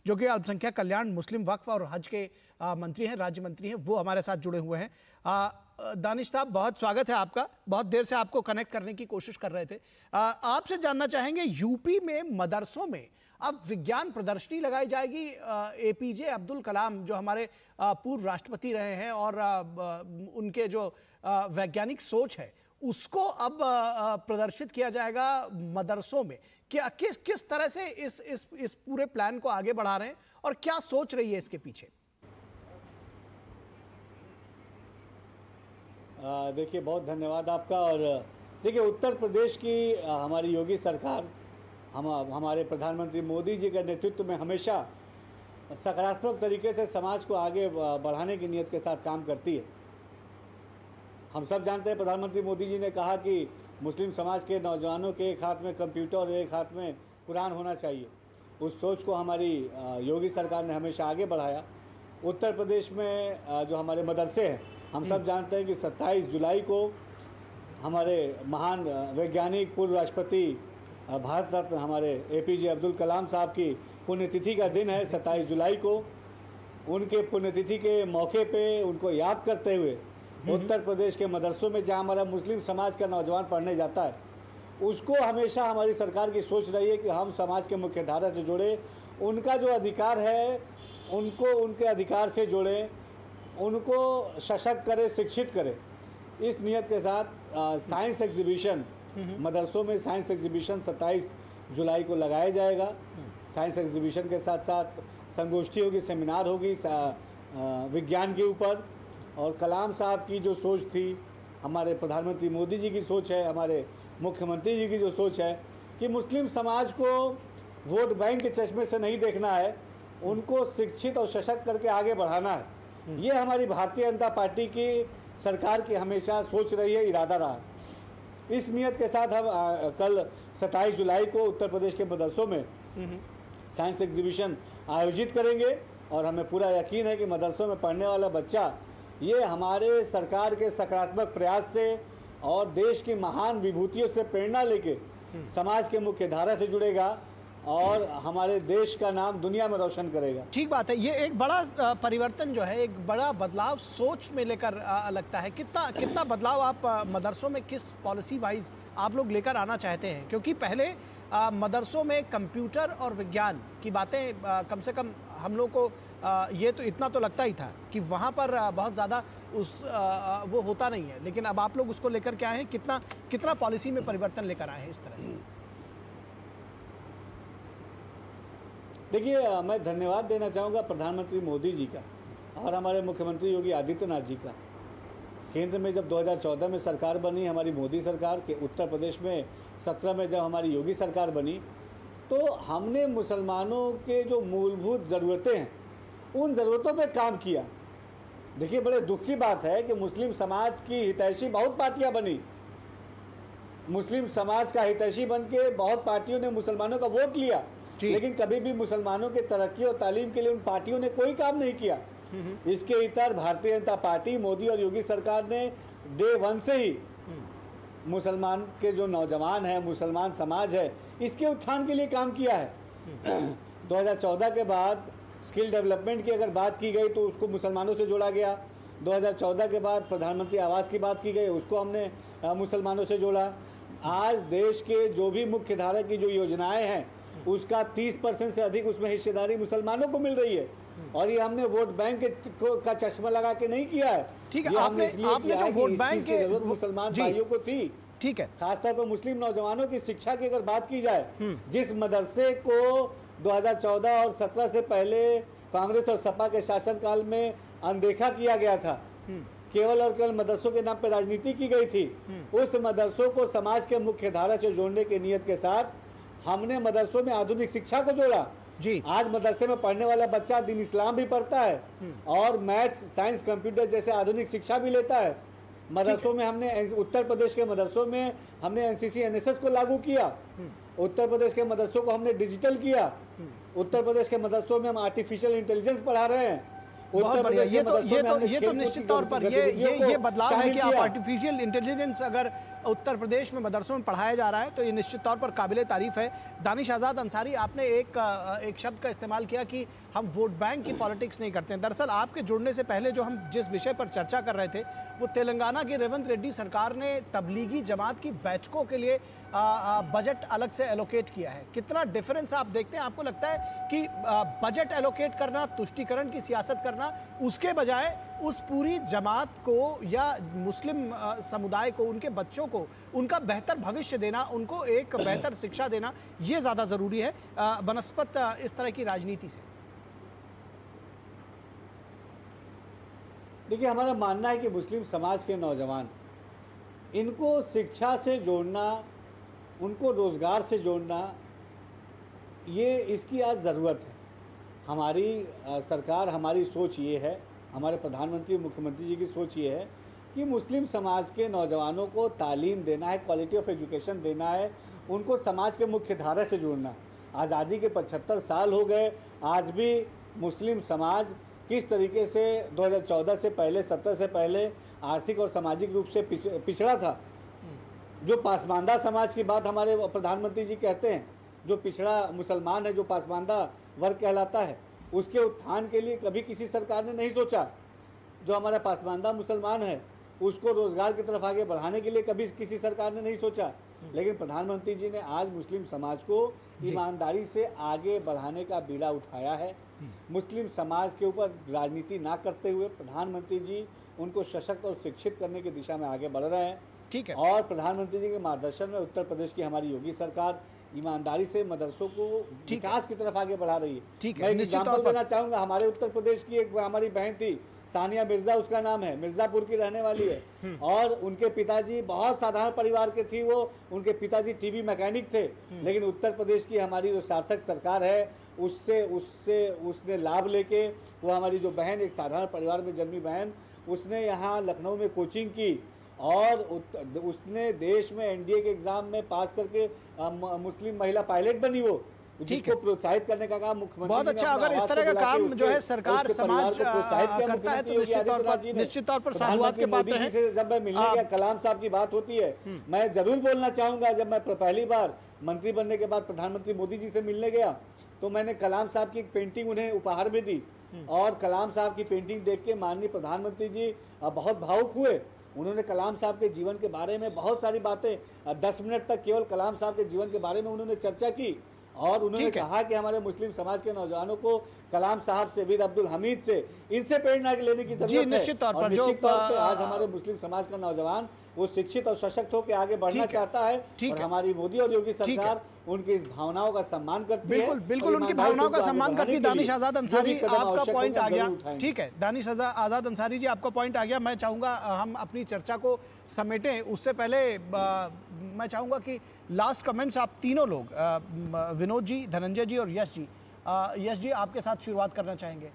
जो कि अल्पसंख्यक कल्याण, मुस्लिम वक्फ और हज के मंत्री हैं, राज्य मंत्री हैं, वो हमारे साथ जुड़े हुए हैं। दानिश साहब, बहुत स्वागत है आपका। बहुत देर से आपको कनेक्ट करने की कोशिश कर रहे थे। आपसे जानना चाहेंगे, यूपी में मदरसों में अब विज्ञान प्रदर्शनी लगाई जाएगी। एपीजे अब्दुल कलाम जो हमारे पूर्व राष्ट्रपति रहे हैं और उनके जो वैज्ञानिक सोच है उसको अब प्रदर्शित किया जाएगा मदरसों में। क्या किस तरह से इस पूरे प्लान को आगे बढ़ा रहे हैं और क्या सोच रही है इसके पीछे? देखिए, बहुत धन्यवाद आपका। और देखिए, उत्तर प्रदेश की हमारी योगी सरकार हमारे प्रधानमंत्री मोदी जी के नेतृत्व में हमेशा सकारात्मक तरीके से समाज को आगे बढ़ाने की नीयत के साथ काम करती है। हम सब जानते हैं, प्रधानमंत्री मोदी जी ने कहा कि मुस्लिम समाज के नौजवानों के एक हाथ में कंप्यूटर और एक हाथ में कुरान होना चाहिए। उस सोच को हमारी योगी सरकार ने हमेशा आगे बढ़ाया। उत्तर प्रदेश में जो हमारे मदरसे हैं, हम सब जानते हैं कि 27 जुलाई को हमारे महान वैज्ञानिक पूर्व राष्ट्रपति भारत रत्न हमारे एपीजे अब्दुल कलाम साहब की पुण्यतिथि का दिन है। 27 जुलाई को उनके पुण्यतिथि के मौके पे उनको याद करते हुए उत्तर प्रदेश के मदरसों में जहां हमारा मुस्लिम समाज का नौजवान पढ़ने जाता है, उसको हमेशा हमारी सरकार की सोच रही है कि हम समाज के मुख्य धारा से जुड़े, उनका जो अधिकार है उनको उनके अधिकार से जोड़ें, उनको सशक्त करें, शिक्षित करें। इस नियत के साथ साइंस एग्जीबिशन मदरसों में साइंस एग्जीबिशन 27 जुलाई को लगाया जाएगा। साइंस एग्जीबिशन के साथ साथ संगोष्ठी होगी, सेमिनार होगी विज्ञान के ऊपर। और कलाम साहब की जो सोच थी, हमारे प्रधानमंत्री मोदी जी की सोच है, हमारे मुख्यमंत्री जी की जो सोच है कि मुस्लिम समाज को वोट बैंक के चश्मे से नहीं देखना है, उनको शिक्षित और सशक्त करके आगे बढ़ाना है। ये हमारी भारतीय जनता पार्टी की सरकार की हमेशा सोच रही है, इरादा रहा। इस नियत के साथ हम कल 27 जुलाई को उत्तर प्रदेश के मदरसों में साइंस एग्जीबिशन आयोजित करेंगे। और हमें पूरा यकीन है कि मदरसों में पढ़ने वाला बच्चा ये हमारे सरकार के सकारात्मक प्रयास से और देश की महान विभूतियों से प्रेरणा लेके समाज के मुख्य धारा से जुड़ेगा और हमारे देश का नाम दुनिया में रोशन करेगा। ठीक बात है। ये एक बड़ा परिवर्तन जो है, एक बड़ा बदलाव सोच में लेकर लगता है। कितना बदलाव आप मदरसों में किस पॉलिसी वाइज आप लोग लेकर आना चाहते हैं? क्योंकि पहले मदरसों में कंप्यूटर और विज्ञान की बातें कम से कम हम लोग को ये तो इतना तो लगता ही था कि वहाँ पर बहुत ज़्यादा वो होता नहीं है, लेकिन अब आप लोग उसको लेकर के आए हैं। कितना पॉलिसी में परिवर्तन लेकर आए हैं इस तरह से? देखिए, मैं धन्यवाद देना चाहूँगा प्रधानमंत्री मोदी जी का और हमारे मुख्यमंत्री योगी आदित्यनाथ जी का। केंद्र में जब 2014 में सरकार बनी हमारी मोदी सरकार के, उत्तर प्रदेश में 17 में जब हमारी योगी सरकार बनी, तो हमने मुसलमानों के जो मूलभूत ज़रूरतें हैं उन ज़रूरतों पे काम किया। देखिए, बड़े दुख की बात है कि मुस्लिम समाज की हितैषी बहुत पार्टियां बनी, मुस्लिम समाज का हितैषी बन के बहुत पार्टियों ने मुसलमानों का वोट लिया, लेकिन कभी भी मुसलमानों के तरक्की और तालीम के लिए उन पार्टियों ने कोई काम नहीं किया। इसके इतर भारतीय जनता पार्टी, मोदी और योगी सरकार ने डे वन से ही मुसलमान के जो नौजवान है, मुसलमान समाज है, इसके उत्थान के लिए काम किया है। 2014 के बाद स्किल डेवलपमेंट की अगर बात की गई तो उसको मुसलमानों से जोड़ा गया। 2014 के बाद प्रधानमंत्री आवास की बात की गई, उसको हमने मुसलमानों से जोड़ा। आज देश के जो भी मुख्य धारा की जो योजनाएं हैं उसका 30% से अधिक उसमें हिस्सेदारी मुसलमानों को मिल रही है। और ये हमने वोट बैंक का चश्मा लगा के नहीं किया है। ठीक है, आपने जो वोट बैंक के जरूरत मुसलमान भाइयों को थी, ठीक है, खासतौर पर मुस्लिम नौजवानों की शिक्षा की अगर बात की जाए, जिस मदरसे को 2014 और 17 से पहले कांग्रेस और सपा के शासनकाल में अनदेखा किया गया था, केवल और केवल मदरसों के नाम पर राजनीति की गई थी, उस मदरसों को समाज के मुख्य धारा से जोड़ने के नियत के साथ हमने मदरसों में आधुनिक शिक्षा को जोड़ा। जी, आज मदरसे में पढ़ने वाला बच्चा दीन इस्लाम भी पढ़ता है और मैथ्स, साइंस, कंप्यूटर जैसे आधुनिक शिक्षा भी लेता है। मदरसों में हमने, उत्तर प्रदेश के मदरसों में हमने एनसीसी एनएसएस को लागू किया, उत्तर प्रदेश के मदरसों को हमने डिजिटल किया, उत्तर प्रदेश के मदरसों में हम आर्टिफिशियल इंटेलिजेंस पढ़ा रहे हैं, बहुत बढ़िया। प्रदेश के मदरसों में हमने ये तो खेल-कूद निश्चित की तौर पर गतिविधियों को ये बदलाव है शामिल कि आप किया। आर्टिफिशियल इंटेलिजेंस अगर उत्तर प्रदेश में मदरसों में पढ़ाया जा रहा है तो ये निश्चित तौर पर काबिले तारीफ है। दानिश आज़ाद अंसारी, आपने एक शब्द का इस्तेमाल किया कि हम वोट बैंक की पॉलिटिक्स नहीं करते हैं। दरअसल आपके जुड़ने से पहले जो हम जिस विषय पर चर्चा कर रहे थे वो तेलंगाना की रेवंत रेड्डी सरकार ने तबलीगी जमात की बैठकों के लिए बजट अलग से एलोकेट किया है। कितना डिफरेंस आप देखते हैं? आपको लगता है कि बजट एलोकेट करना, तुष्टीकरण की सियासत करना, उसके बजाय उस पूरी जमात को या मुस्लिम समुदाय को, उनके बच्चों को उनका बेहतर भविष्य देना, उनको एक बेहतर शिक्षा देना, ये ज़्यादा ज़रूरी है बनस्पत इस तरह की राजनीति से? देखिए, हमारा मानना है कि मुस्लिम समाज के नौजवान, इनको शिक्षा से जोड़ना, उनको रोज़गार से जोड़ना, ये इसकी आज ज़रूरत है। हमारी सरकार, हमारी सोच ये है, हमारे प्रधानमंत्री मुख्यमंत्री जी की सोच ये है कि मुस्लिम समाज के नौजवानों को तालीम देना है, क्वालिटी ऑफ एजुकेशन देना है, उनको समाज के मुख्य धारा से जोड़ना है। आज़ादी के 75 साल हो गए, आज भी मुस्लिम समाज किस तरीके से 2014 से पहले, 17 से पहले आर्थिक और सामाजिक रूप से पिछड़ा था। जो पासमानदा समाज की बात हमारे प्रधानमंत्री जी कहते हैं, जो पिछड़ा मुसलमान है, जो पासमानदा वर्ग कहलाता है, उसके उत्थान के लिए कभी किसी सरकार ने नहीं सोचा। जो हमारा पासमानदा मुसलमान है, उसको रोजगार की तरफ आगे बढ़ाने के लिए कभी किसी सरकार ने नहीं सोचा। लेकिन प्रधानमंत्री जी ने आज मुस्लिम समाज को ईमानदारी से आगे बढ़ाने का बीड़ा उठाया है। मुस्लिम समाज के ऊपर राजनीति ना करते हुए प्रधानमंत्री जी उनको सशक्त और शिक्षित करने की दिशा में आगे बढ़ रहे हैं। ठीक है। और प्रधानमंत्री जी के मार्गदर्शन में उत्तर प्रदेश की हमारी योगी सरकार ईमानदारी से मदरसों को विकास की तरफ आगे बढ़ा रही है। ठीक है, मैं एक निश्चित तौर एग्जाम्पल पर देना चाहूँगा। हमारे उत्तर प्रदेश की एक हमारी बहन थी, सानिया मिर्जा उसका नाम है, मिर्जापुर की रहने वाली है। और उनके पिताजी बहुत साधारण परिवार के थी वो, उनके पिताजी टीवी मैकेनिक थे। लेकिन उत्तर प्रदेश की हमारी जो सार्थक सरकार है, उसने लाभ लेके, वो हमारी जो बहन, एक साधारण परिवार में जन्मी बहन, उसने यहाँ लखनऊ में कोचिंग की और उसने देश में एनडीए के एग्जाम में पास करके मुस्लिम महिला पायलट बनी। वो जिसको प्रोत्साहित करने का काम मुख्यमंत्री बहुत अच्छा। अगर इस तरह का काम जो है सरकार समाज करता है तो निश्चित तौर पर साधुवाद के पात्र हैं। जब मैं मिलने गया, कलाम साहब की बात होती है, मैं जरूर बोलना चाहूंगा, जब मैं पहली बार मंत्री बनने के बाद प्रधानमंत्री मोदी जी से मिलने गया तो मैंने कलाम साहब की एक पेंटिंग उन्हें उपहार में दी। और कलाम साहब की पेंटिंग देख के माननीय प्रधानमंत्री जी बहुत भावुक हुए। उन्होंने कलाम साहब के जीवन के बारे में बहुत सारी बातें, 10 मिनट तक केवल कलाम साहब के जीवन के बारे में उन्होंने चर्चा की। और उन्होंने कहा कि हमारे मुस्लिम समाज के नौजवानों को कलाम साहब से, वीर अब्दुल हमीद से, इनसे प्रेरणा लेने की जरूरत है। निश्चित तौर पर निश्चित तौर पे आज हमारे मुस्लिम समाज का नौजवान वो शिक्षित और सशक्त होकर आगे बढ़ना चाहता है। और हमारी मोदी और योगी सरकार उनकी इस भावनाओं का सम्मान करती है। बिल्कुल उनकी भावनाओं का सम्मान करती है। दानिश आज़ाद अंसारी, आपका पॉइंट आ गया। ठीक है, दानिश आज़ाद अंसारी जी, आपका पॉइंट आ गया। मैं चाहूँगा हम अपनी चर्चा को समेटें, उससे पहले मैं चाहूँगा कि लास्ट कमेंट्स आप तीनों लोग, विनोद जी, धनंजय जी और यश जी, आपके साथ शुरुआत करना चाहेंगे।